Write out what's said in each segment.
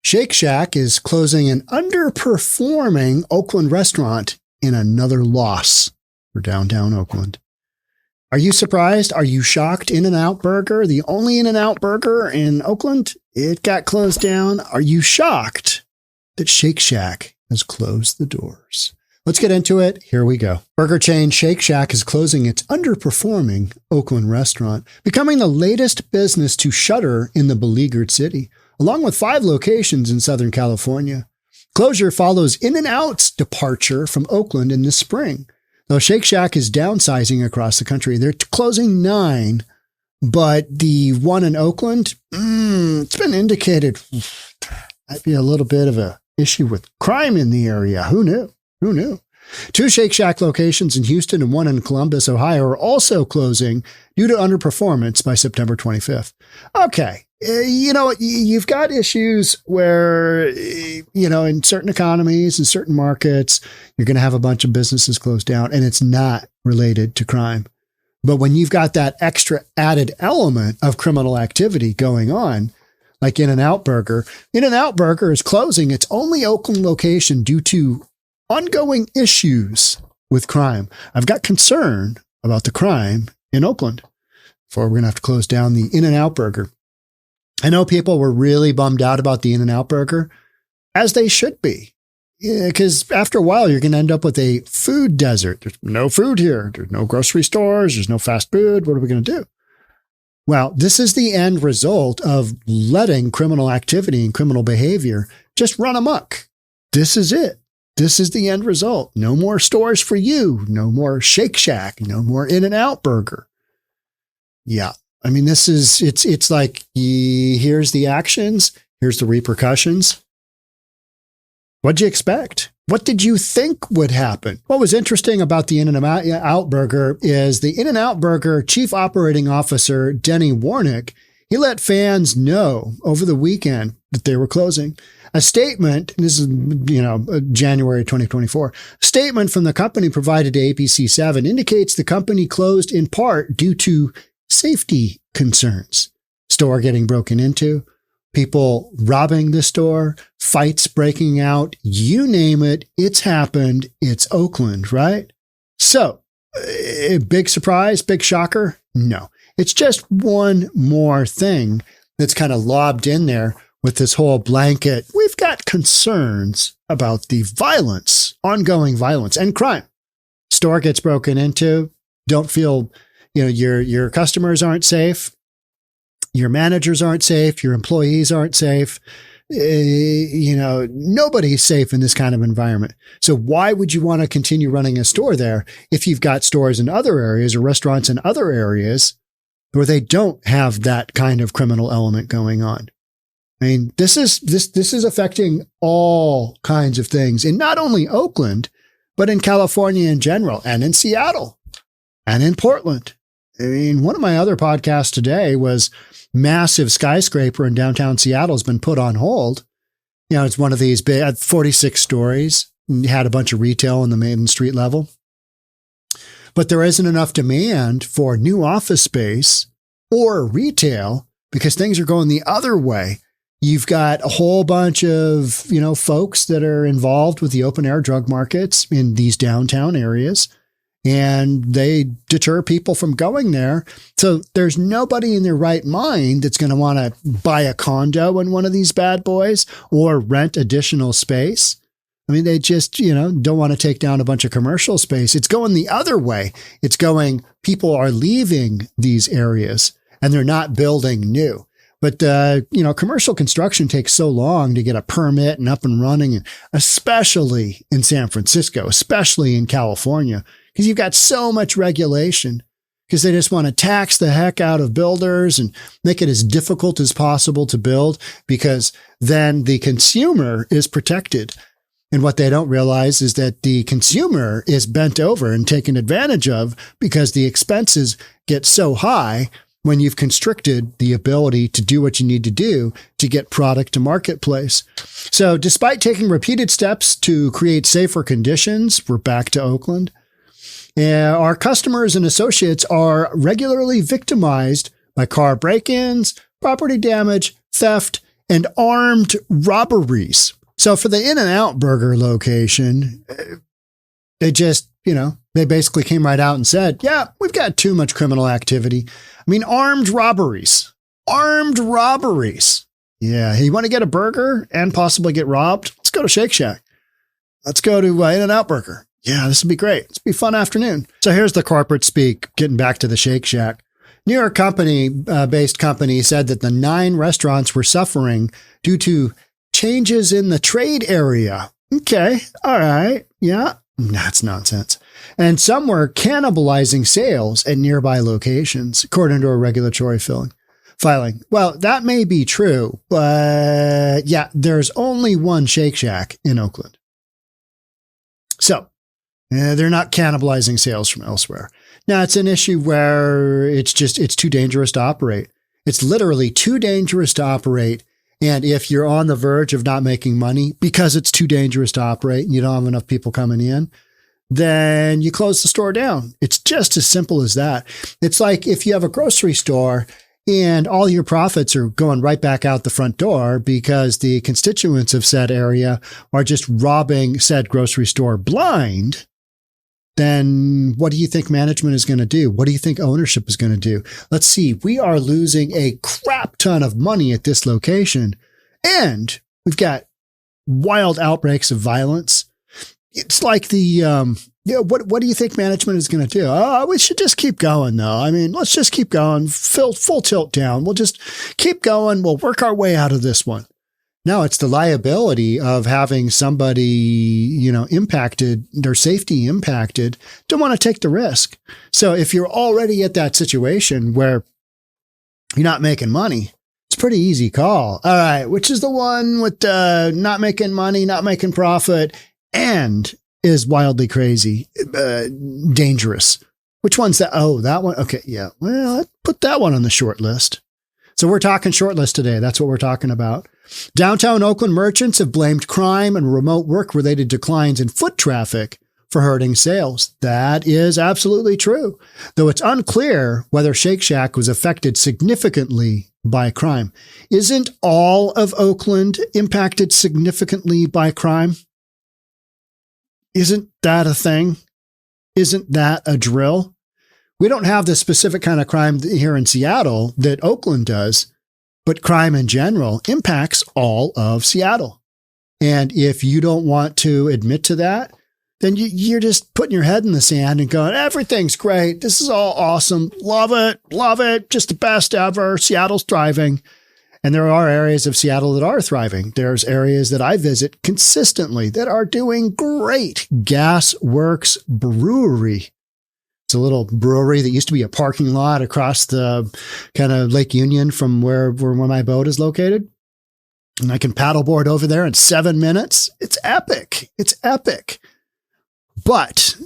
Shake Shack is closing an underperforming Oakland restaurant in another loss for downtown Oakland. Are you surprised? Are you shocked? In-N-Out Burger, the only In-N-Out Burger in Oakland, it got closed down. Are you shocked that Shake Shack has closed the doors? Let's get into it. Here we go. Burger chain Shake Shack is closing its underperforming Oakland restaurant, becoming the latest business to shutter in the beleaguered city, along with 5 locations in Southern California. Closure follows In-N-Out's departure from Oakland in the spring. Though Shake Shack is downsizing across the country, they're closing 9, but the one in Oakland, it's been indicated might be a little bit of a issue with crime in the area. Who knew? 2 Shake Shack locations in Houston and 1 in Columbus, Ohio are also closing due to underperformance by September 25th. Okay. You've got issues where, in certain economies and certain markets, you're going to have a bunch of businesses closed down and it's not related to crime. But when you've got that extra added element of criminal activity going on, like In-N-Out Burger is closing its only Oakland location due to ongoing issues with crime. I've got concern about the crime in Oakland. We're going to have to close down the In-N-Out Burger. I know people were really bummed out about the In-N-Out Burger, as they should be, because after a while, you're going to end up with a food desert. There's no food here. There's no grocery stores. There's no fast food. What are we going to do? Well, this is the end result of letting criminal activity and criminal behavior just run amok. This is it. This is the end result. No more stores for you. No more Shake Shack. No more In-N-Out Burger. Yeah. I mean, it's like, here's the actions. Here's the repercussions. What'd you expect? What did you think would happen? What was interesting about the In-N-Out Burger is the In-N-Out Burger Chief Operating Officer, Denny Warnick, he let fans know over the weekend that they were closing. A statement, this is, January 2024, statement from the company provided to APC7 indicates the company closed in part due to safety concerns. Store getting broken into, people robbing the store, fights breaking out, you name it, it's happened. It's Oakland, right? So, big surprise, big shocker? No. It's just one more thing that's kind of lobbed in there with this whole blanket. We've got concerns about the violence, ongoing violence and crime. Store gets broken into, don't feel, your customers aren't safe. Your managers aren't safe. Your employees aren't safe. Nobody's safe in this kind of environment. So why would you want to continue running a store there if you've got stores in other areas or restaurants in other areas where they don't have that kind of criminal element going on? I mean, this is affecting all kinds of things in not only Oakland, but in California in general, and in Seattle, and in Portland. I mean, one of my other podcasts today was massive skyscraper in downtown Seattle has been put on hold. It's one of these big, 46 stories, had a bunch of retail on the main street level. But there isn't enough demand for new office space or retail because things are going the other way. You've got a whole bunch of, folks that are involved with the open air drug markets in these downtown areas, and they deter people from going there. So there's nobody in their right mind that's going to want to buy a condo in one of these bad boys or rent additional space. I mean, they just, don't want to take down a bunch of commercial space. It's going the other way. It's going, people are leaving these areas and they're not building new. But, commercial construction takes so long to get a permit and up and running, especially in San Francisco, especially in California, because you've got so much regulation because they just want to tax the heck out of builders and make it as difficult as possible to build because then the consumer is protected. And what they don't realize is that the consumer is bent over and taken advantage of because the expenses get so high when you've constricted the ability to do what you need to do to get product to marketplace. So despite taking repeated steps to create safer conditions, we're back to Oakland. Our customers and associates are regularly victimized by car break-ins, property damage, theft, and armed robberies. So for the In-N-Out Burger location, they just, they basically came right out and said, yeah, we've got too much criminal activity. I mean, armed robberies. Yeah. Hey, you want to get a burger and possibly get robbed? Let's go to Shake Shack. Let's go to In-N-Out Burger. Yeah, this would be great. This would be a fun afternoon. So here's the corporate speak, getting back to the Shake Shack. New York based company said that the 9 restaurants were suffering due to changes in the trade area. Okay. All right. Yeah. That's nonsense. And some were cannibalizing sales at nearby locations, according to a regulatory filing. Well, that may be true, but yeah, there's only one Shake Shack in Oakland. So they're not cannibalizing sales from elsewhere. Now, it's an issue where it's too dangerous to operate. It's literally too dangerous to operate. And if you're on the verge of not making money because it's too dangerous to operate and you don't have enough people coming in, then you close the store down. It's just as simple as that. It's like if you have a grocery store and all your profits are going right back out the front door because the constituents of said area are just robbing said grocery store blind, then what do you think management is going to do? What do you think ownership is going to do? Let's see. We are losing a crap ton of money at this location, and we've got wild outbreaks of violence. It's like what do you think management is going to do? Oh, we should just keep going, though. I mean, let's just keep going, full tilt down. We'll just keep going. We'll work our way out of this one. No, it's the liability of having somebody, impacted, their safety impacted, don't want to take the risk. So if you're already at that situation where you're not making money, it's a pretty easy call. All right, which is the one with not making money, not making profit, and is wildly crazy, dangerous. Which one's that? Oh, that one. Okay, yeah. Well, I'd put that one on the short list. So we're talking short list today. That's what we're talking about. Downtown Oakland merchants have blamed crime and remote work-related declines in foot traffic for hurting sales. That is absolutely true, though it's unclear whether Shake Shack was affected significantly by crime. Isn't all of Oakland impacted significantly by crime? Isn't that a thing? Isn't that a drill? We don't have the specific kind of crime here in Seattle that Oakland does, but crime in general impacts all of Seattle. And if you don't want to admit to that, then you're just putting your head in the sand and going, everything's great. This is all awesome. Love it. Just the best ever. Seattle's thriving. And there are areas of Seattle that are thriving. There's areas that I visit consistently that are doing great. Gasworks Brewery. It's a little brewery that used to be a parking lot across the kind of Lake Union from where my boat is located. And I can paddleboard over there in 7 minutes. It's epic. But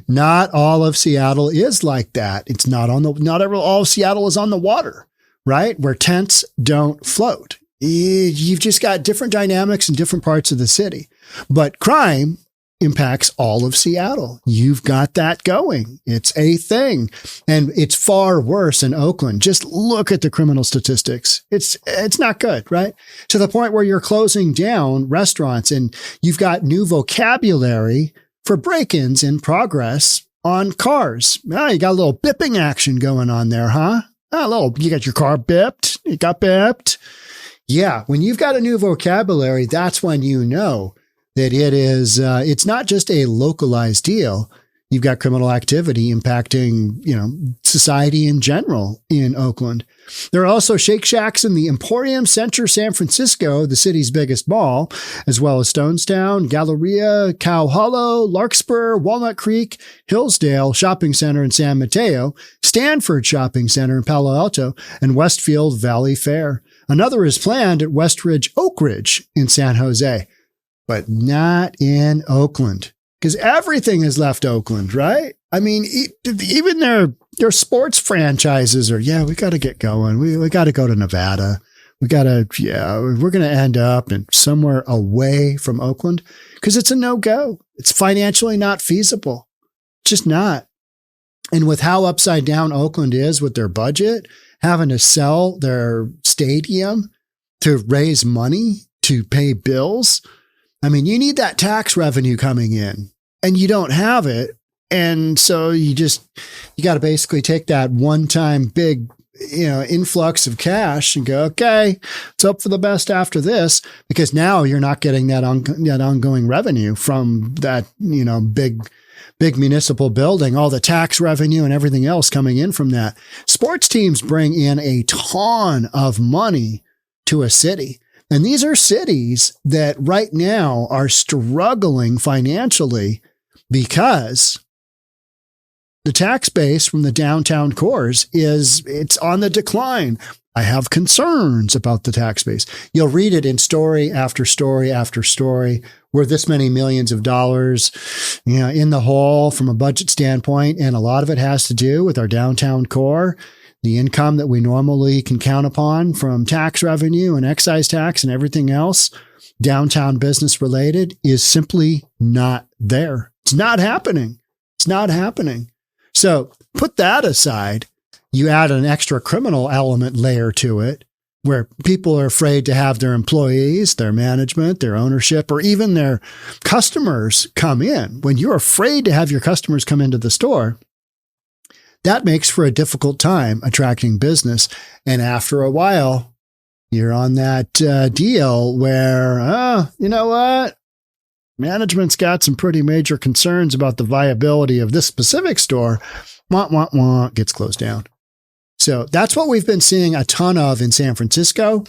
not all of Seattle is like that. It's not all of Seattle is on the water, right? Where tents don't float. You've just got different dynamics in different parts of the city. But crime impacts all of Seattle. You've got that going. It's a thing. And it's far worse in Oakland. Just look at the criminal statistics. It's not good, right? To the point where you're closing down restaurants and you've got new vocabulary for break-ins in progress on cars. You got a little bipping action going on there, huh? You got your car bipped. It got bipped. Yeah. When you've got a new vocabulary, that's when you know that it's not just a localized deal. You've got criminal activity impacting, society in general in Oakland. There are also Shake Shacks in the Emporium Center, San Francisco, the city's biggest mall, as well as Stonestown, Galleria, Cow Hollow, Larkspur, Walnut Creek, Hillsdale Shopping Center in San Mateo, Stanford Shopping Center in Palo Alto, and Westfield Valley Fair. Another is planned at Westridge Oak Ridge in San Jose. But not in Oakland, because everything has left Oakland, right? I mean, even their sports franchises are, we got to get going. We got to go to Nevada. We're going to end up in somewhere away from Oakland because it's a no-go. It's financially not feasible. Just not. And with how upside down Oakland is with their budget having to sell their stadium to raise money to pay bills. I mean, you need that tax revenue coming in and you don't have it. And so you got to basically take that one-time big, influx of cash and go, okay, let's hope for the best after this, because now you're not getting that ongoing revenue from that, big municipal building, all the tax revenue and everything else coming in from that. Sports teams bring in a ton of money to a city. And these are cities that right now are struggling financially because the tax base from the downtown cores it's on the decline. I have concerns about the tax base. You'll read it in story after story after story. We're this many millions of dollars, in the hole from a budget standpoint. And a lot of it has to do with our downtown core. The income that we normally can count upon from tax revenue and excise tax and everything else, downtown business related, is simply not there. It's not happening. It's not happening. So put that aside. You add an extra criminal element layer to it, where people are afraid to have their employees, their management, their ownership, or even their customers come in. When you're afraid to have your customers come into the store, that makes for a difficult time attracting business. And after a while, you're on that deal where, you know what? Management's got some pretty major concerns about the viability of this specific store. Gets closed down. So that's what we've been seeing a ton of in San Francisco.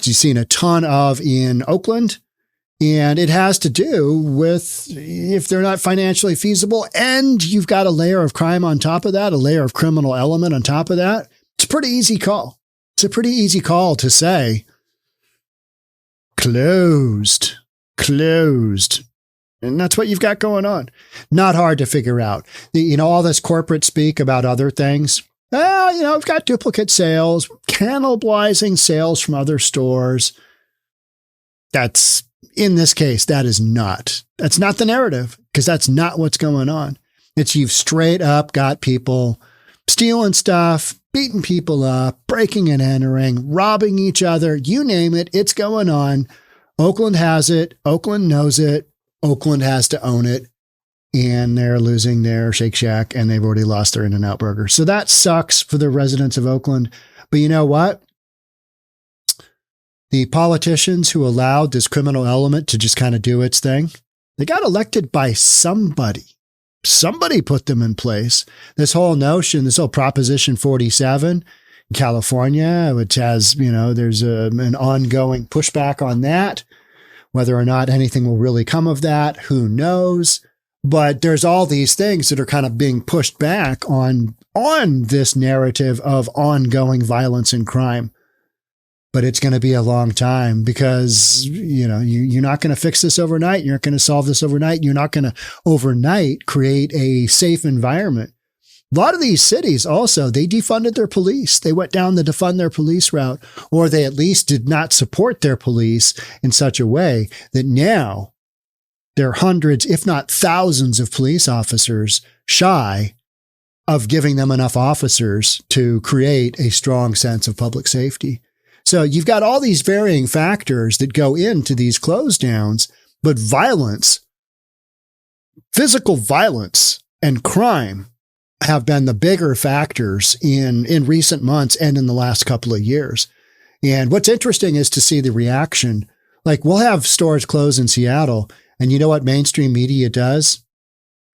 You've seen a ton of in Oakland. And it has to do with if they're not financially feasible and you've got a layer of crime on top of that, a layer of criminal element on top of that. It's a pretty easy call. It's a pretty easy call to say, closed. And that's what you've got going on. Not hard to figure out. All this corporate speak about other things. Well, we've got duplicate sales, cannibalizing sales from other stores. That's, in this case, that's not the narrative, because that's not what's going on. It's you've straight up got people stealing stuff, beating people up, breaking and entering, robbing each other. You name it, it's going on. Oakland has it. Oakland knows it. Oakland has to own it. And they're losing their Shake Shack, and they've already lost their In-N-Out Burger. So that sucks for the residents of Oakland. But you know what? The politicians who allowed this criminal element to just kind of do its thing, they got elected by somebody. Somebody put them in place. This whole notion, this whole Proposition 47 in California, which has, there's an ongoing pushback on that. Whether or not anything will really come of that, who knows? But there's all these things that are kind of being pushed back on this narrative of ongoing violence and crime. But it's going to be a long time because, you're not going to fix this overnight. You're not going to solve this overnight. You're not going to overnight create a safe environment. A lot of these cities also, they defunded their police. They went down the defund their police route, or they at least did not support their police in such a way that now there are hundreds, if not thousands of police officers shy of giving them enough officers to create a strong sense of public safety. So you've got all these varying factors that go into these close downs, but violence, physical violence and crime have been the bigger factors in recent months and in the last couple of years. And what's interesting is to see the reaction. Like, we'll have stores close in Seattle, and you know what mainstream media does?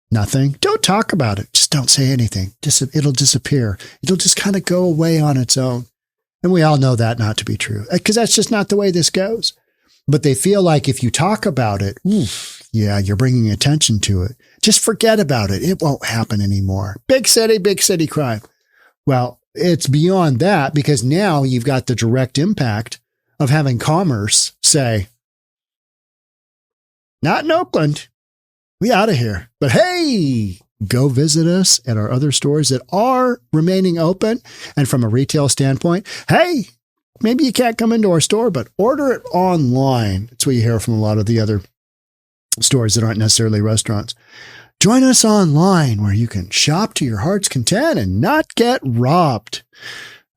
Nothing. Don't talk about it. Just don't say anything. It'll disappear. It'll just kind of go away on its own. And we all know that not to be true, because that's just not the way this goes. But they feel like if you talk about it, you're bringing attention to it. Just forget about it. It won't happen anymore. Big city crime. Well, it's beyond that, because now you've got the direct impact of having commerce say, not in Oakland. We out of here. But hey, go visit us at our other stores that are remaining open. And from a retail standpoint, hey, maybe you can't come into our store, but order it online. That's what you hear from a lot of the other stores that aren't necessarily restaurants. Join us online where you can shop to your heart's content and not get robbed.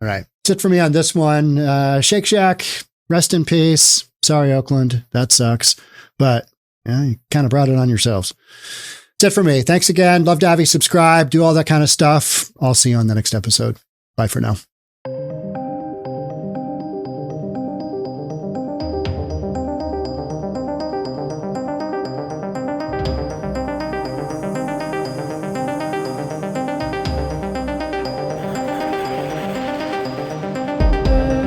All right. That's it for me on this one. Shake Shack, rest in peace. Sorry, Oakland. That sucks. But you kind of brought it on yourselves. That's it for me. Thanks again. Love to have you subscribe, do all that kind of stuff. I'll see you on the next episode. Bye for now.